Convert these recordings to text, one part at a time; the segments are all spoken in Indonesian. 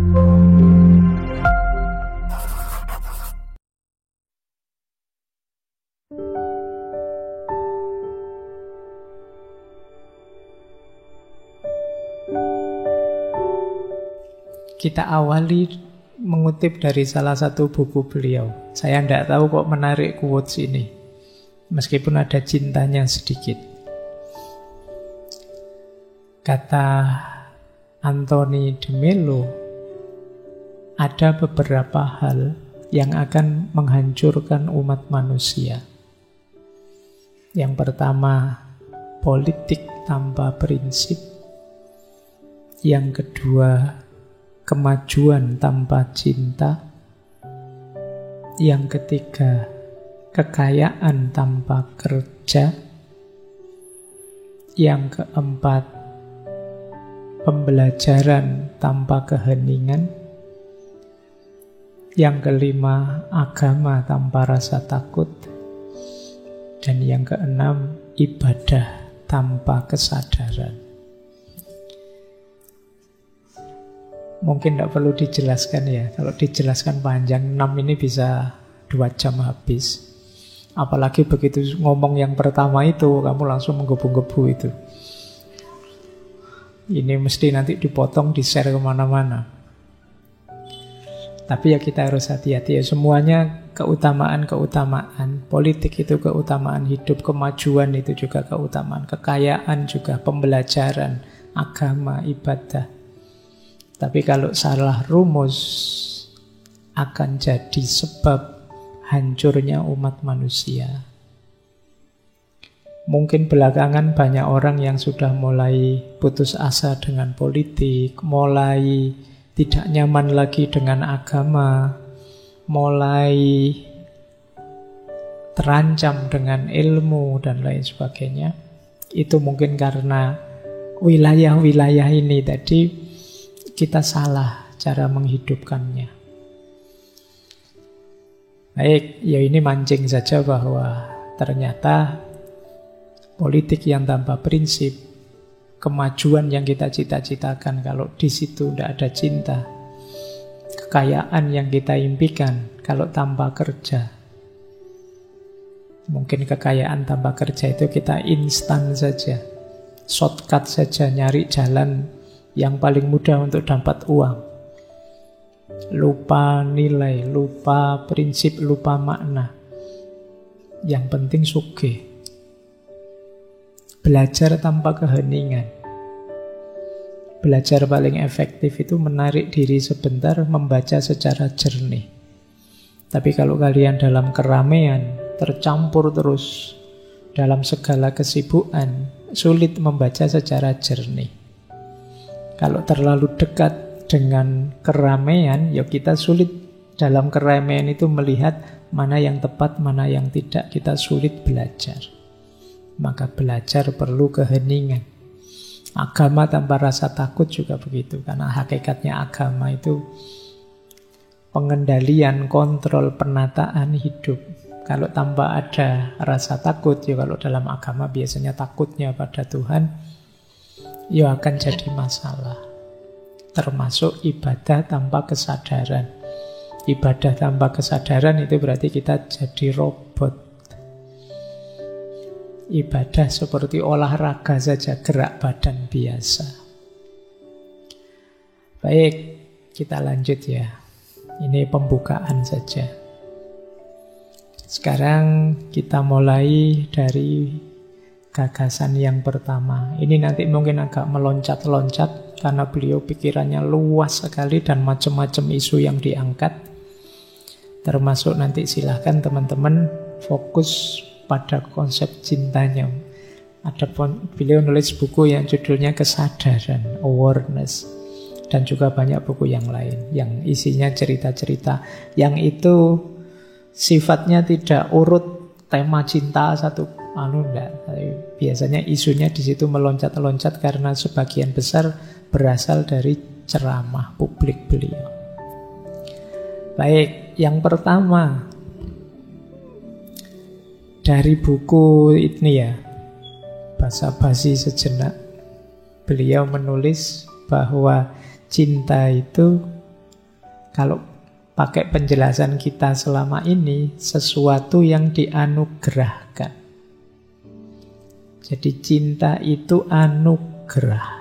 Kita awali mengutip dari salah satu buku beliau. Saya tidak tahu kok menarik quotes ini, meskipun ada cintanya sedikit. Kata Anthony de Mello, ada beberapa hal yang akan menghancurkan umat manusia. Yang pertama, politik tanpa prinsip. Yang kedua, kemajuan tanpa cinta. Yang ketiga, kekayaan tanpa kerja. Yang keempat, pembelajaran tanpa keheningan. Yang kelima, agama tanpa rasa takut. Dan yang keenam, ibadah tanpa kesadaran. Mungkin tidak perlu dijelaskan ya. Kalau dijelaskan panjang, 6 ini bisa 2 jam habis. Apalagi begitu ngomong yang pertama itu, kamu langsung menggebu-gebu itu. Ini mesti nanti dipotong, di-share kemana-mana. Tapi ya kita harus hati-hati ya. Semuanya keutamaan-keutamaan. Politik itu keutamaan hidup, kemajuan itu juga keutamaan, kekayaan juga, pembelajaran, agama, ibadah. Tapi kalau salah rumus, akan jadi sebab hancurnya umat manusia. Mungkin belakangan banyak orang yang sudah mulai putus asa dengan politik, mulai tidak nyaman lagi dengan agama, mulai terancam dengan ilmu dan lain sebagainya. Itu mungkin karena wilayah-wilayah ini tadi kita salah cara menghidupkannya. Baik, ya ini mancing saja bahwa ternyata politik yang tanpa prinsip, kemajuan yang kita cita-citakan kalau di situ tidak ada cinta, kekayaan yang kita impikan kalau tanpa kerja. Mungkin kekayaan tanpa kerja itu kita instan saja, shortcut saja, nyari jalan yang paling mudah untuk dapat uang. Lupa nilai, lupa prinsip, lupa makna. Yang penting sugih. Belajar tanpa keheningan. Belajar paling efektif itu menarik diri sebentar, membaca secara jernih. Tapi kalau kalian dalam keramaian, tercampur terus dalam segala kesibukan, sulit membaca secara jernih. Kalau terlalu dekat dengan keramaian, ya kita sulit dalam keramaian itu melihat mana yang tepat, mana yang tidak. Kita sulit belajar. Maka belajar perlu keheningan. Agama tanpa rasa takut juga begitu. Karena hakikatnya agama itu pengendalian, kontrol, penataan hidup. Kalau tanpa ada rasa takut, ya kalau dalam agama biasanya takutnya pada Tuhan, ya akan jadi masalah. Termasuk ibadah tanpa kesadaran. Ibadah tanpa kesadaran itu berarti kita jadi robot. Ibadah seperti olahraga saja, gerak badan biasa. Baik, kita lanjut ya. Ini pembukaan saja. Sekarang kita mulai dari gagasan yang pertama. Ini nanti mungkin agak meloncat-loncat karena beliau pikirannya luas sekali dan macam-macam isu yang diangkat. Termasuk nanti silahkan teman-teman fokus pada konsep cintanya. Ada beliau nulis buku yang judulnya Kesadaran, Awareness. Dan juga banyak buku yang lain yang isinya cerita-cerita yang itu sifatnya tidak urut tema cinta satu enggak. Biasanya isunya di situ meloncat-loncat karena sebagian besar berasal dari ceramah publik beliau. Baik, yang pertama dari buku ini ya, Basa-basi sejenak. Beliau menulis bahwa cinta itu Kalau pakai penjelasan kita selama ini, sesuatu yang dianugerahkan. Jadi cinta itu anugerah.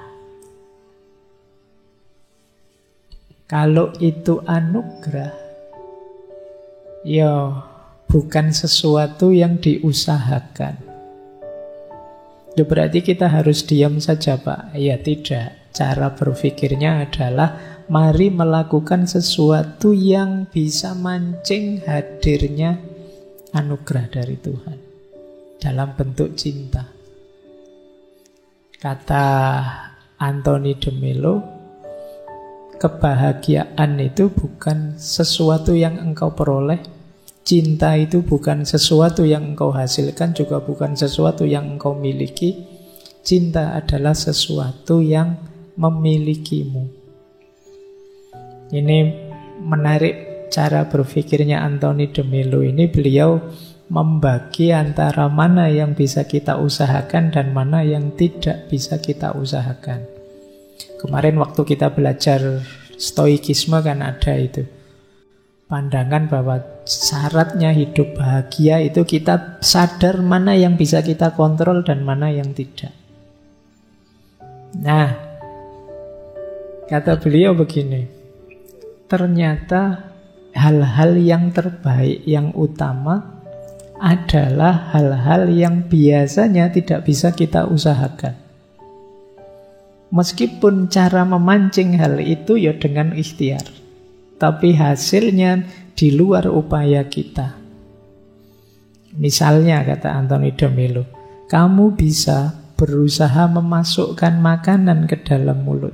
Kalau itu anugerah, ya bukan sesuatu yang diusahakan. Ya berarti kita harus diam saja, Pak. Ya tidak. Cara berpikirnya adalah mari melakukan sesuatu yang bisa mancing hadirnya anugerah dari Tuhan dalam bentuk cinta. Kata Anthony de Mello, kebahagiaan itu bukan sesuatu yang engkau peroleh, cinta itu bukan sesuatu yang engkau hasilkan, juga bukan sesuatu yang engkau miliki. Cinta adalah sesuatu yang memilikimu. Ini menarik cara berpikirnya Anthony de Mello ini. Beliau membagi antara mana yang bisa kita usahakan dan mana yang tidak bisa kita usahakan. Kemarin waktu kita belajar stoikisme kan ada itu pandangan bahwa syaratnya hidup bahagia itu kita sadar mana yang bisa kita kontrol dan mana yang tidak. Nah, kata beliau begini, ternyata hal-hal yang terbaik, yang utama adalah hal-hal yang biasanya tidak bisa kita usahakan. Meskipun cara memancing hal itu ya dengan ikhtiar, tapi hasilnya di luar upaya kita. Misalnya kata Anthony de Mello, kamu bisa berusaha memasukkan makanan ke dalam mulut,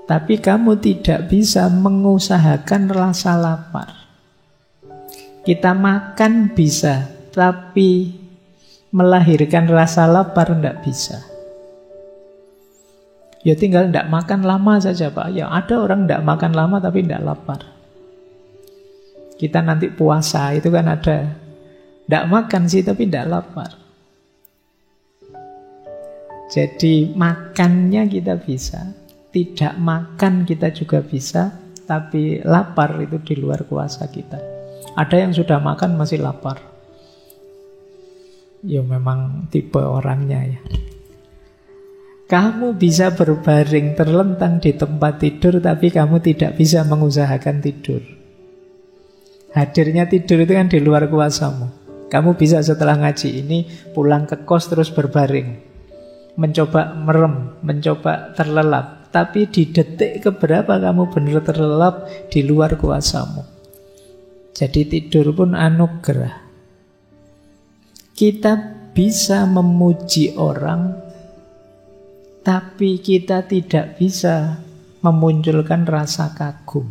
tapi kamu tidak bisa mengusahakan rasa lapar. Kita makan bisa, tapi melahirkan rasa lapar tidak bisa. Ya tinggal tidak makan lama saja, Pak. Ya ada orang tidak makan lama tapi tidak lapar. Kita nanti puasa itu kan ada, tidak makan sih tapi tidak lapar. Jadi makannya kita bisa, tidak makan kita juga bisa, tapi lapar itu di luar kuasa kita. Ada yang sudah makan masih lapar. Ya memang tipe orangnya ya. Kamu bisa berbaring terlentang di tempat tidur, tapi kamu tidak bisa mengusahakan tidur. Hadirnya tidur itu kan di luar kuasamu. Kamu bisa setelah ngaji ini pulang ke kos terus berbaring, mencoba merem, mencoba terlelap. Tapi di detik keberapa kamu benar terlelap, di luar kuasamu. Jadi tidur pun anugerah. Kita bisa memuji orang, tapi kita tidak bisa memunculkan rasa kagum.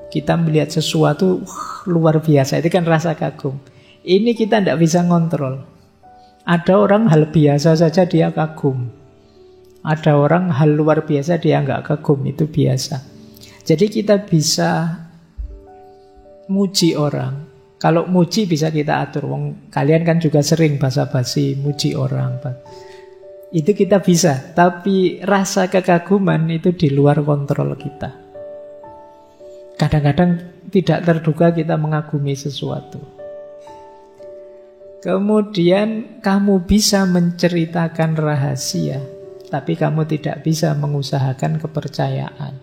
Kita melihat sesuatu luar biasa, itu kan rasa kagum. Ini kita tidak bisa ngontrol. Ada orang hal biasa saja dia kagum. Ada orang hal luar biasa dia nggak kagum, itu biasa. Jadi kita bisa muji orang. Kalau muji bisa kita atur. Kalian kan juga sering basa-basi muji orang, Pak. Itu kita bisa, tapi rasa kekaguman itu di luar kontrol kita. Kadang-kadang tidak terduga kita mengagumi sesuatu. Kemudian kamu bisa menceritakan rahasia, tapi kamu tidak bisa mengusahakan kepercayaan.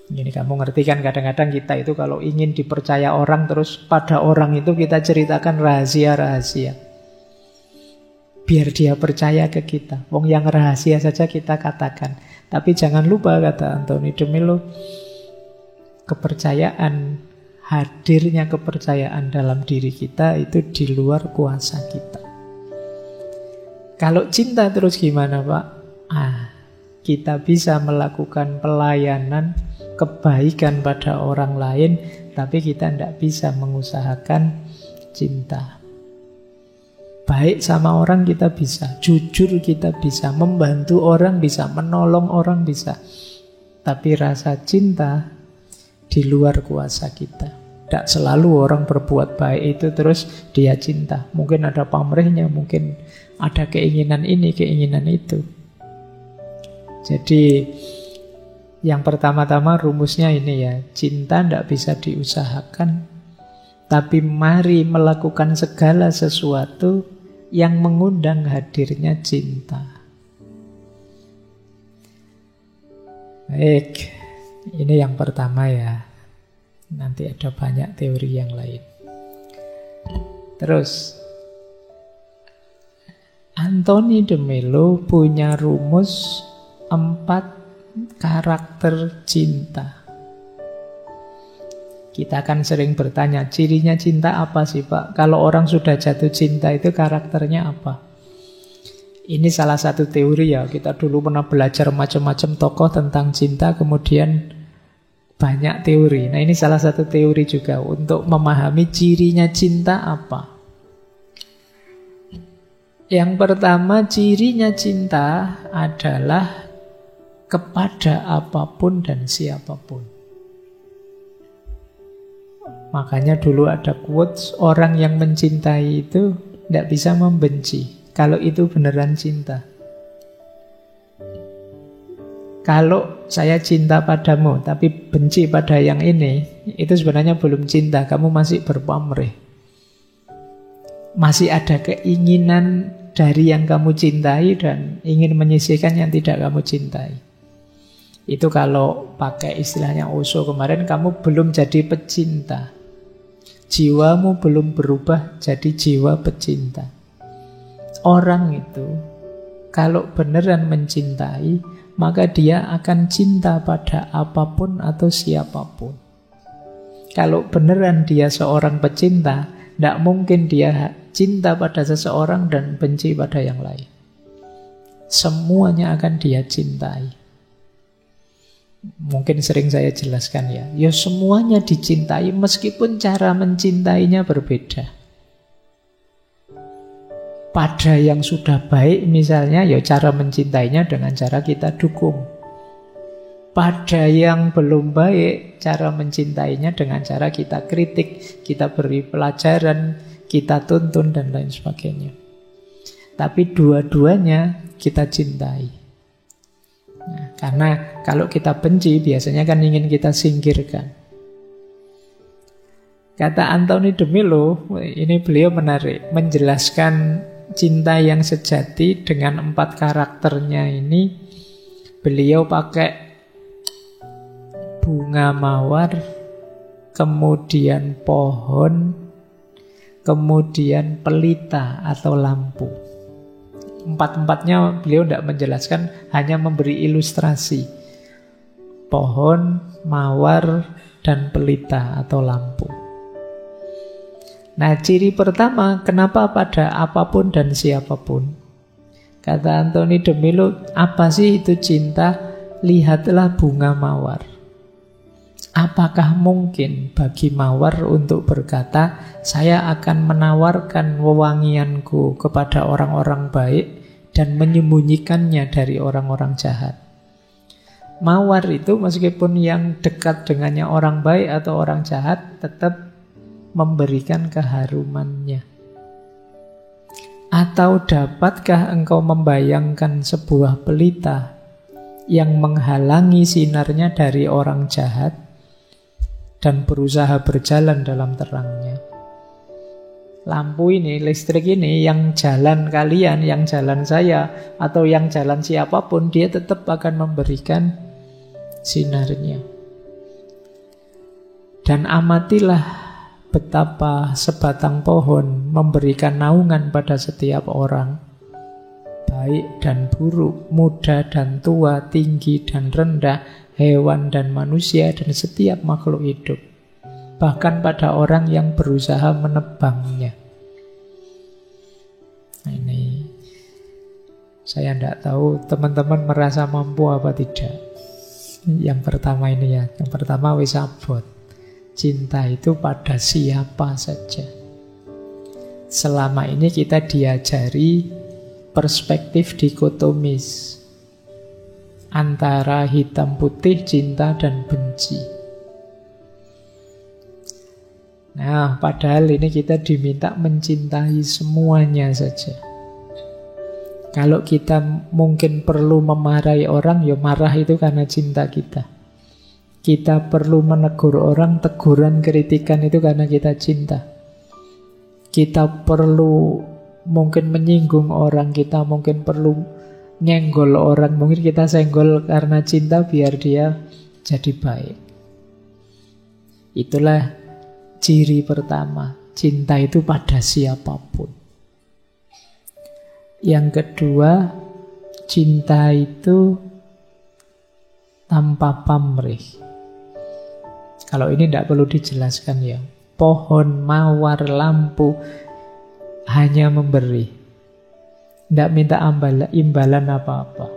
Ini kamu ngerti kan, kadang-kadang kita itu kalau ingin dipercaya orang, terus pada orang itu kita ceritakan rahasia-rahasia. Biar dia percaya ke kita. Wong yang rahasia saja kita katakan. Tapi jangan lupa, kata Anthony de Mello, kepercayaan, hadirnya kepercayaan dalam diri kita itu di luar kuasa kita. Kalau cinta terus gimana, Pak? Kita bisa melakukan pelayanan, kebaikan pada orang lain, tapi kita tidak bisa mengusahakan cinta. Baik sama orang kita bisa, jujur kita bisa, membantu orang bisa, menolong orang bisa. Tapi rasa cinta di luar kuasa kita. Tidak selalu orang berbuat baik itu terus dia cinta. Mungkin ada pamrihnya, mungkin ada keinginan ini, keinginan itu. Jadi Yang pertama-tama rumusnya ini ya, cinta tidak bisa diusahakan, tapi mari melakukan segala sesuatu yang mengundang hadirnya cinta. Baik, ini yang pertama ya. Nanti ada banyak teori yang lain. Terus, Anthony de Mello punya rumus 4 karakter cinta. Kita akan sering bertanya, cirinya cinta apa sih Pak? Kalau orang sudah jatuh cinta itu karakternya apa? Ini salah satu teori ya. Kita dulu pernah belajar macam-macam tokoh tentang cinta, kemudian banyak teori. Nah, ini salah satu teori juga untuk memahami cirinya cinta apa. Yang pertama, cirinya cinta adalah kepada apapun dan siapapun. Makanya dulu ada quotes, orang yang mencintai itu tidak bisa membenci, kalau itu beneran cinta. Kalau saya cinta padamu tapi benci pada yang ini, itu sebenarnya belum cinta, kamu masih berpamrih. Masih ada keinginan dari yang kamu cintai dan ingin menyisihkan yang tidak kamu cintai. Itu kalau pakai istilahnya Osho kemarin, kamu belum jadi pecinta. Jiwamu belum berubah jadi jiwa pecinta. Orang itu kalau beneran mencintai, maka dia akan cinta pada apapun atau siapapun. Kalau beneran dia seorang pecinta, tidak mungkin dia cinta pada seseorang dan benci pada yang lain. Semuanya akan dia cintai. Mungkin sering saya jelaskan ya, ya semuanya dicintai meskipun cara mencintainya berbeda. Pada yang sudah baik misalnya, ya cara mencintainya dengan cara kita dukung. Pada yang belum baik, cara mencintainya dengan cara kita kritik, kita beri pelajaran, kita tuntun dan lain sebagainya. Tapi dua-duanya kita cintai. Nah, karena kalau kita benci biasanya kan ingin kita singkirkan. Kata Anthony de Mello, ini beliau menarik, menjelaskan cinta yang sejati dengan 4 karakternya ini. Beliau pakai bunga mawar, kemudian pohon, kemudian pelita atau lampu. 4-4-nya beliau tidak menjelaskan, hanya memberi ilustrasi. Pohon, mawar, dan pelita atau lampu. Nah, ciri pertama, kenapa pada apapun dan siapapun? Kata Anthony de Mello, apa sih itu cinta? Lihatlah bunga mawar. Apakah mungkin bagi mawar untuk berkata, saya akan menawarkan wewangianku kepada orang-orang baik dan menyembunyikannya dari orang-orang jahat? Mawar itu meskipun yang dekat dengannya orang baik atau orang jahat, tetap memberikan keharumannya. Atau dapatkah engkau membayangkan sebuah pelita yang menghalangi sinarnya dari orang jahat dan berusaha berjalan dalam terangnya? Lampu ini, listrik ini, yang jalan kalian, yang jalan saya, atau yang jalan siapapun, dia tetap akan memberikan sinarnya. Dan amatilah betapa sebatang pohon memberikan naungan pada setiap orang, baik dan buruk, muda dan tua, tinggi dan rendah, hewan dan manusia, dan setiap makhluk hidup. Bahkan pada orang yang berusaha menebangnya. Nah, ini saya tidak tahu teman-teman merasa mampu apa tidak. Yang pertama ini ya, yang pertama wis abot. Cinta itu pada siapa saja. Selama ini kita diajari perspektif dikotomis antara hitam putih, cinta dan benci. Nah, padahal ini kita diminta mencintai semuanya saja. Kalau kita mungkin perlu memarahi orang, ya marah itu karena cinta kita. Kita perlu menegur orang, teguran, kritikan itu karena kita cinta. Kita perlu mungkin menyinggung orang, kita mungkin perlu nyenggol orang, mungkin kita senggol karena cinta biar dia jadi baik. Itulah ciri pertama, cinta itu pada siapapun. Yang kedua, cinta itu tanpa pamrih. Kalau ini tidak perlu dijelaskan ya. Pohon, mawar, lampu hanya memberi. Tidak minta imbalan apa-apa.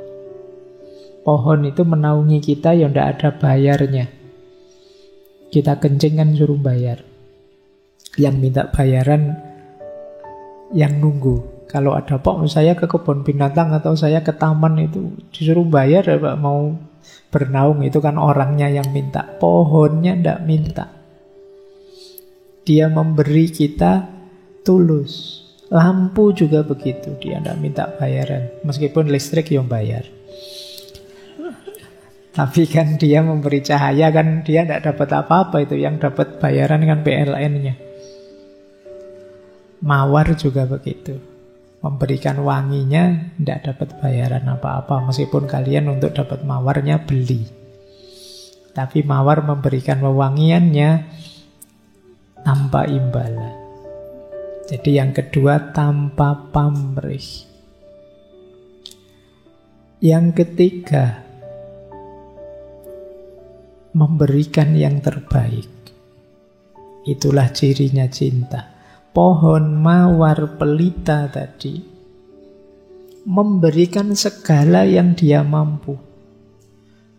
Pohon itu menaungi kita yang tidak ada bayarnya. Kita kencing kan suruh bayar. Yang minta bayaran yang nunggu. Kalau ada saya ke kebun binatang atau saya ke taman itu disuruh bayar ya Pak, mau bernaung, itu kan orangnya yang minta. Pohonnya tidak minta. Dia memberi kita tulus. Lampu juga begitu, dia tidak minta bayaran. Meskipun listrik yang bayar. Tapi kan dia memberi cahaya, kan dia tidak dapat apa-apa itu. Yang dapat bayaran kan PLN-nya. Mawar juga begitu. Memberikan wanginya tidak dapat bayaran apa-apa. Meskipun kalian untuk dapat mawarnya beli. Tapi mawar memberikan wewangiannya tanpa imbalan. Jadi yang kedua, tanpa pamrih. Yang ketiga, memberikan yang terbaik. Itulah cirinya cinta. Pohon, mawar, pelita tadi memberikan segala yang dia mampu.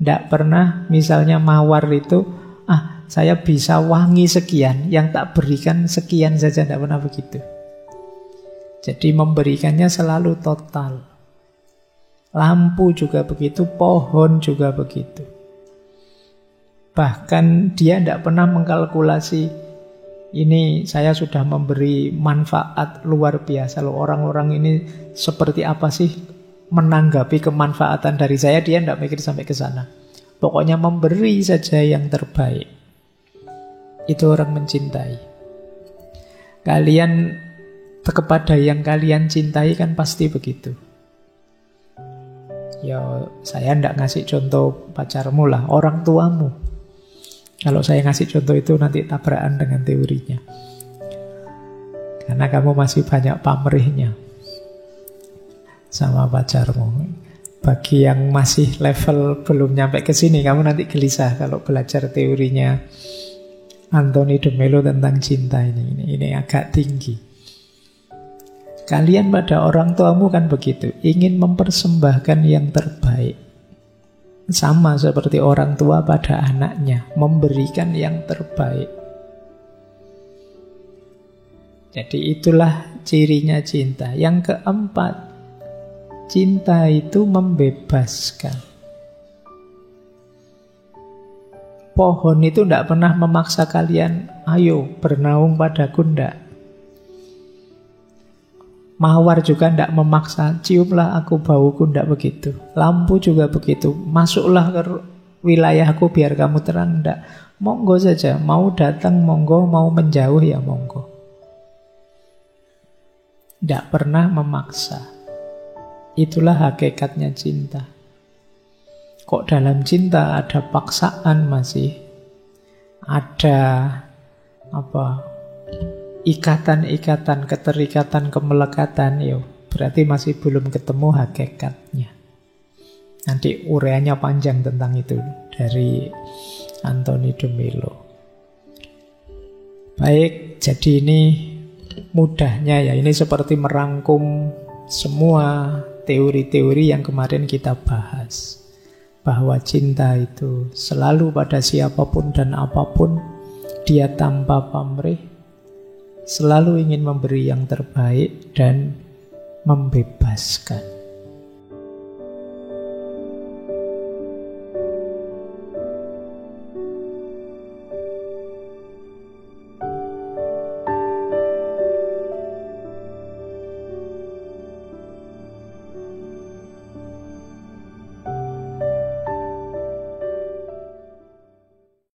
Tidak pernah misalnya mawar itu saya bisa wangi sekian, yang tak berikan sekian saja, tidak pernah begitu. Jadi memberikannya selalu total. Lampu juga begitu, pohon juga begitu. Bahkan dia tidak pernah mengkalkulasi, ini saya sudah memberi manfaat luar biasa loh. Orang-orang ini seperti apa sih menanggapi kemanfaatan dari saya, dia tidak mikir sampai ke sana. Pokoknya memberi saja yang terbaik. Itu orang mencintai. Kalian kepada yang kalian cintai kan pasti begitu. Ya saya tidak ngasih contoh pacarmu lah, orang tuamu. Kalau saya ngasih contoh itu nanti tabrakan dengan teorinya. Karena kamu masih banyak pamrihnya sama pacarmu. Bagi yang masih level belum nyampe ke sini, kamu nanti gelisah kalau belajar teorinya Anthony de Mello tentang cinta ini agak tinggi. Kalian pada orang tuamu kan begitu, ingin mempersembahkan yang terbaik. Sama seperti orang tua pada anaknya, memberikan yang terbaik. Jadi itulah cirinya cinta. Yang keempat, cinta itu membebaskan. Pohon itu tidak pernah memaksa kalian, ayo bernaung padaku, tidak. Mawar juga tidak memaksa, ciumlah aku bauku, tidak begitu. Lampu juga begitu, masuklah ke wilayahku biar kamu terang, tidak. Monggo saja, mau datang monggo, mau menjauh ya monggo. Tidak pernah memaksa. Itulah hakikatnya cinta. Kok dalam cinta ada paksaan masih? Ada ikatan-ikatan, keterikatan, kemelekatan, berarti masih belum ketemu hakikatnya. Nanti uraiannya panjang tentang itu dari Anthony de Mello. Baik, jadi ini mudahnya ya, ini seperti merangkum semua teori-teori yang kemarin kita bahas. Bahwa cinta itu selalu pada siapapun dan apapun, dia tanpa pamrih, selalu ingin memberi yang terbaik dan membebaskan.